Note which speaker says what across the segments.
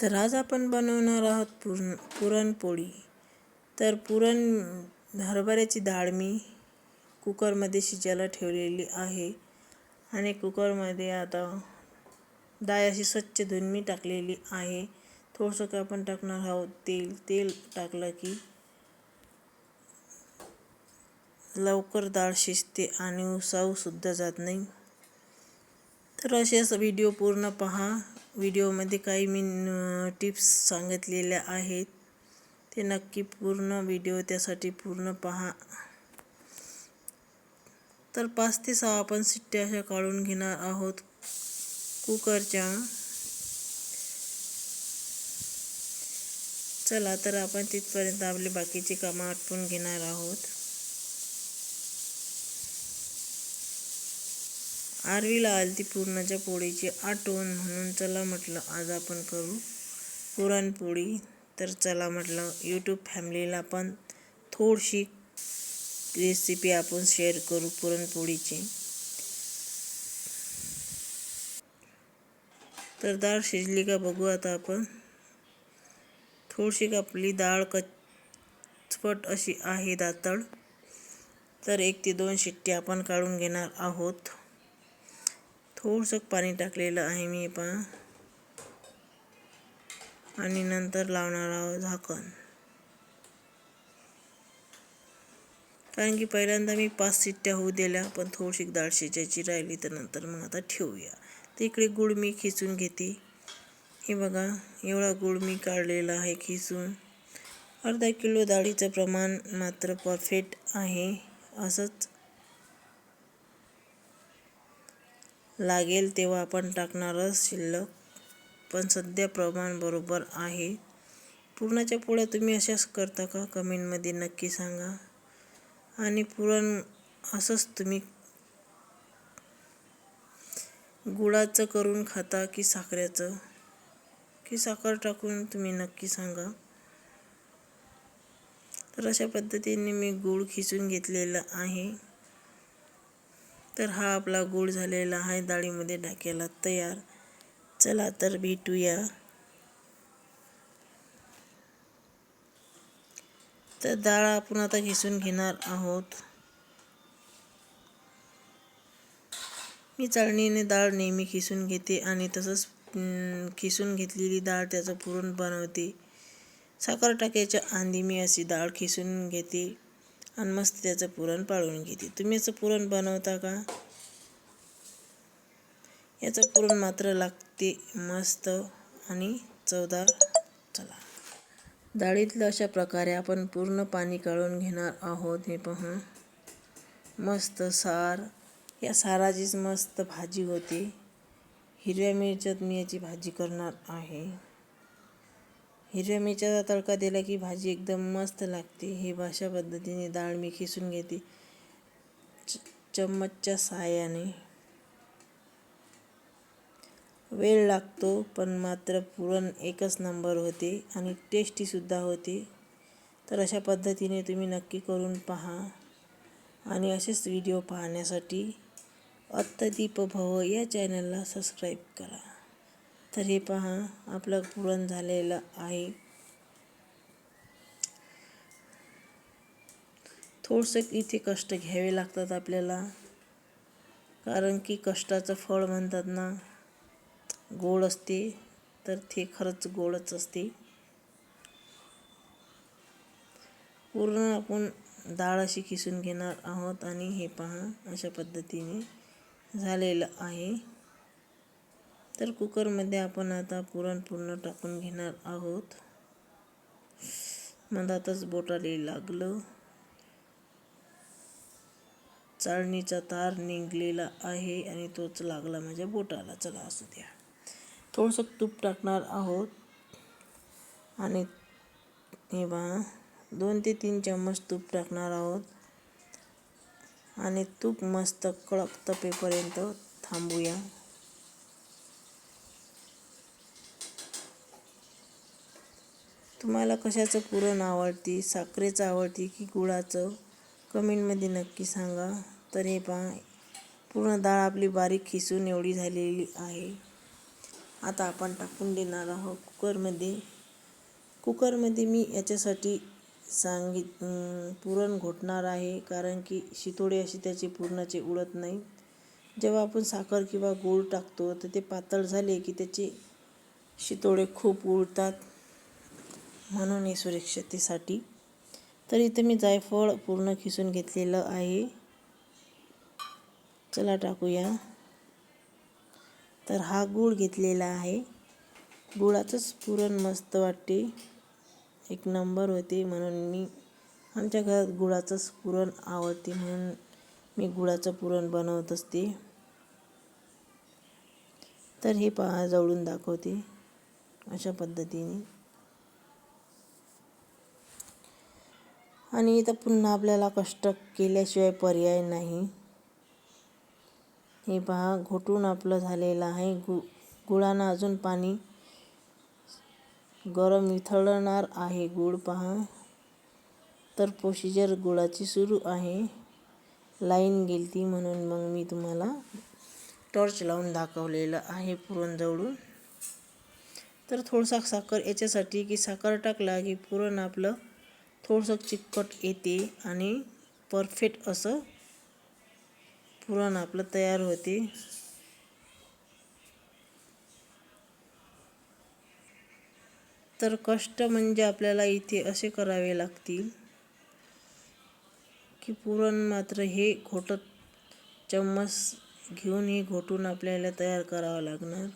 Speaker 1: तर आज आपण बनवणार आहोत पुरणपोळी. तर हरभऱ्याची डाळ मी कुकरमध्ये शिजायला ठेवलेली आहे आणि कुकरमध्ये आता डाळ अशी स्वच्छ धुवून मी टाकलेली आहे. थोडंसं काय आपण टाकणार आहोत तेल टाकलं की लवकर डाळ शिजते आणि उसाऊ सुद्धा जात नाही. तर असेच व्हिडिओ पूर्ण पहा. व्हिडिओमध्ये काही मी टिप्स सांगितलेल्या आहेत, ते नक्की पूर्ण व्हिडिओ त्यासाठी पूर्ण पहा. तर 5 ते 6 आपण शिट्ट्या अशा काढून घेणार आहोत कुकरच्या. चला तर आपण तिथपर्यंत आपले बाकीची कामं आटपून घेणार आहोत. आरवीला आलती पुरणाच्या पोळीची आठवण, म्हणून चला म्हटलं आज आपण करू पुरणपोळी. तर चला म्हटलं यूट्यूब फॅमिलीला पण थोडीशी रेसिपी आपण शेअर करू पुरणपोळीची. तर डाळ शिजली का बघू आता आपण. थोडीशी आपली डाळ कचपट अशी आहे दातळ. तर 1 ते 2 शिट्टी आपण काढून घेणार आहोत. थोडंसं पाणी टाकलेलं आहे मी पहा आणि नंतर लावणार आहोत झाकण. कारण की पहिल्यांदा मी 5 शिट्ट्या होऊ दिल्या, पण थोडीशी डाळ शिजायची राहिली, तर नंतर मग आता ठेवूया. तर इकडे गूळ मी खिसून घेते. हे बघा, एवढा गूळ मी काढलेला आहे खिसून. अर्धा किलो डाळीचं प्रमाण मात्र परफेक्ट आहे. असंच लागेल तेव्हा आपण टाकणारच शिल्लक, पण सध्या प्रमाण बरोबर आहे. पुरणाच्या पोळ्या तुम्ही अशाच करता का? कमेंटमध्ये नक्की सांगा. आणि पुरण असंच तुम्ही गुळाचं करून खाता की साखरेचं, की साखर टाकून तुम्ही नक्की सांगा. तर अशा पद्धतीने मी गूळ खिसून घेतलेला आहे. तर हा आपला गूळ झालेला आहे डाळीमध्ये टाकायला तयार. चला तर भेटूया. तर डाळ आपण आता खिसून घेणार आहोत. मी चाळणीने डाळ नेहमी खिसून घेते आणि तसंच खिसून घेतलेली डाळ त्याचं पुरण बनवते. साखर टाकायच्या आधी मी अशी डाळ खिसून घेते आणि मस्त त्याचं पुरण पाळून घेते. तुम्ही असं पुरण बनवता का? याचं पुरण मात्र लागते मस्त आणि चवदार. चला, डाळीतलं अशा प्रकारे आपण पूर्ण पाणी काढून घेणार आहोत. हे पहा, मस्त सार. या साराचीच मस्त भाजी होते. हिरव्या मिरच्यात मी याची भाजी करणार आहे. हिरव्या मिरच्याचा तडका दिला की भाजी एकदम मस्त लागते. हे अशा पद्धतीने डाळ मी खिसून घेते चम्मचच्या साहाय्याने. वेळ लागतो, पण मात्र पुरण एकच नंबर होते आणि टेस्टीसुद्धा होते. तर अशा पद्धतीने तुम्ही नक्की करून पहा आणि असेच व्हिडिओ पाहण्यासाठी अत्तदीप भव या चॅनलला सबस्क्राईब करा. तर हे पहा, आपलं पुरण झालेलं आहे. थोडंसं इथे कष्ट घ्यावे लागतात आपल्याला, कारण की कष्टाचं फळ म्हणतात ना गोड असते. तर ते खरंच गोडच असते. पूर्ण आपण डाळ अशी खिसून घेणार आहोत आणि हे पहा अशा पद्धतीने झालेलं आहे. तर कुकरमध्ये आपण आता पुरण पूर्ण टाकून घेणार आहोत. मधातच बोटाला लागलं. चाळणीचा तार निघलेला आहे आणि तोच लागला माझ्या बोटाला. चला असू द्या. थोडंसं तूप टाकणार आहोत आणि हे पहा 2 ते 3 चम्मच तूप टाकणार आहोत आणि तूप मस्त कडक तपेपर्यंत थांबूया. तुम्हाला कशाचं पुरण आवडते, साखरेचं आवडते की गुळाचं, कमेंटमध्ये नक्की सांगा. तर हे पहा, पूर्ण डाळ आपली बारीक खिसून एवढी झालेली आहे. आता आपण टाकून देणार आहोत कुकरमध्ये. कुकरमध्ये मी याच्यासाठी पुरण घोटणार आहे, कारण की शितोडे अशी त्याची पुरणाचे उडत नाही. जेव्हा आपण साखर किंवा गूळ टाकतो तर ते पातळ झाले की त्याचे शितोडे खूप उडतात, म्हणून हे सुरक्षिततेसाठी. तर इथे मी जायफळ पूर्ण खिसून घेतलेलं आहे. चला टाकूया. तर हा गूळ घेतलेला आहे. गुळाचंच पुरण मस्त वाटते, एक नंबर होते. म्हणून मी आमच्या घरात गुळाचंच पुरण आवडते, म्हणून मी गुळाचं पुरण बनवत असते. तर हे पहा, जवळून दाखवते अशा पद्धतीने. आणि इथं पुन्हा आपल्याला कष्ट केल्याशिवाय पर्याय नाही. हे पहा, घोटून आपलं झालेलं आहे. गुळानं अजून पाणी गरम वितळणार आहे. गूळ पहा. तर प्रोसिजर गुळाची सुरू आहे. लाईन गेलती म्हणून मग मी तुम्हाला टॉर्च लावून दाखवलेलं आहे पुरण जवळून. तर थोडंसं साखर याच्यासाठी की साखर टाकला की पुरण आपलं थोडंसं चिकट येते आणि परफेक्ट असं पुरण आपलं तयार होते. तर कष्ट म्हणजे आपल्याला इथे असे करावे लागतील की पुरण मात्र हे घोटत चम्मच घेऊन हे घोटून आपल्याला तयार करावं लागणार.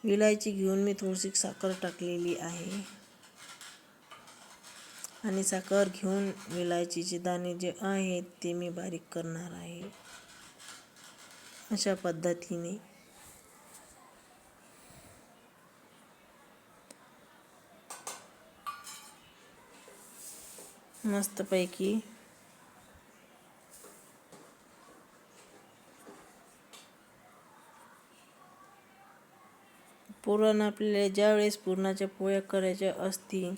Speaker 1: विलायची घेऊन मी थोडीशी साखर टाकलेली आहे आणि साखर घेऊन विलायचीचे दाणे जे आहेत ते मी बारीक करणार आहे अशा पद्धतीने. मस्तपैकी पुरण आपल्याला ज्यावेळेस पुरणाच्या पोळ्या करायच्या असतील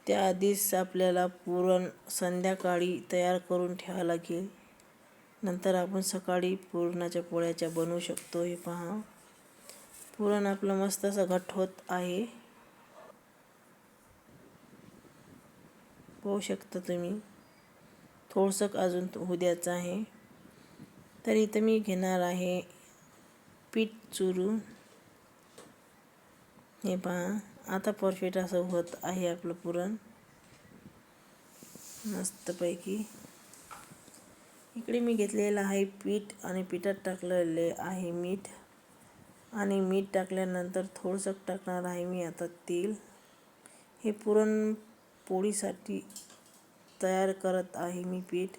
Speaker 1: त्याआधीच आपल्याला पुरण संध्याकाळी तयार करून ठेवावं लागेल. नंतर आपण सकाळी पुरणाच्या पोळ्याच्या बनवू शकतो. हे पहा, पुरण आपलं मस्त असं घट्ट होत आहे, पाहू शकता तुम्ही. थोडंसं अजून होऊ द्यायचं आहे. तर इथं मी घेणार आहे पीठ चुरून. हे पहा, आता परफेक्ट असं होत आहे आपलं पुरण मस्तपैकी. इकडे मी घेतलेलं आहे पीठ आणि पिठात टाकलेले आहे मीठ. आणि मीठ टाकल्यानंतर थोडंसं टाकणार आहे मी आता तेल. हे पुरण पोळीसाठी तयार करत आहे मी पीठ,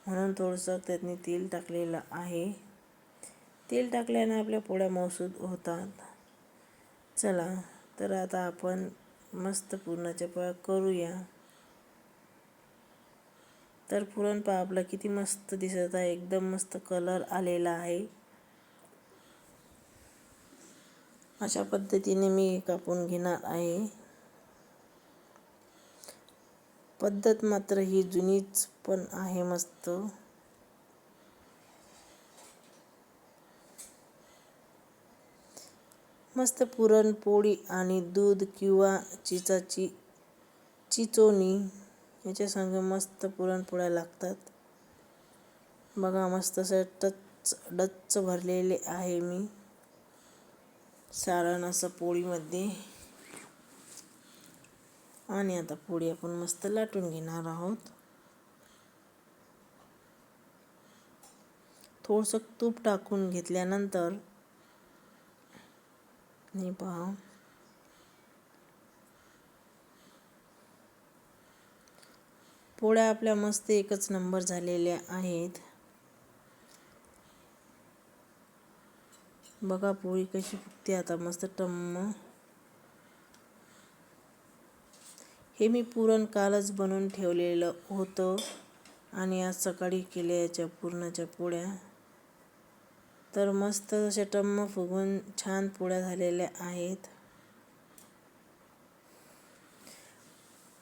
Speaker 1: म्हणून थोडंसं त्यातनी तेल टाकलेलं आहे. तेल टाकल्यानं आपल्या पोळ्या मऊसूद होतात. चला, तर आता आपण मस्त पुरणाच्या पोळ्या करूया. तर पुरण पहा आपलं किती मस्त दिसत आहे, एकदम मस्त कलर आलेला आहे. अशा पद्धतीने मी कापून घेणार आहे. पद्धत मात्र ही जुनीच पण आहे मस्त. मस्त पुरणपोळी आणि दूध किंवा चिचोणी याच्या संग मस्त पुरणपोळ्या लागतात. बघा, मस्त असं डच्च भरलेले आहे मी सारण असं पोळीमध्ये. आणि आता पोळी आपण मस्त लाटून घेणार आहोत. थोडंसं तूप टाकून घेतल्यानंतर हे पहा, पोळ्या आपल्या मस्त एकच नंबर झालेल्या आहेत. बघा पोळी कशी फुगते आता मस्त टम्म. हे मी पुरण कालच बनवून ठेवलेलं होतं आणि आज सकाळी केल्या याच्या पुरणाच्या पोळ्या. तर मस्त अशा टम्म फुगून छान पोळ्या झालेल्या आहेत.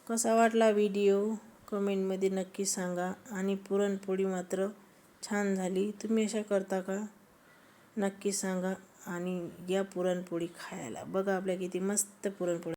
Speaker 1: कसा वाटला व्हिडिओ कमेंटमध्ये नक्की सांगा. आणि पुरणपोळी मात्र छान झाली. तुम्ही अशा करता का नक्की सांगा. आणि या पुरणपोळी खायला. बघा आपल्या किती मस्त पुरणपोळी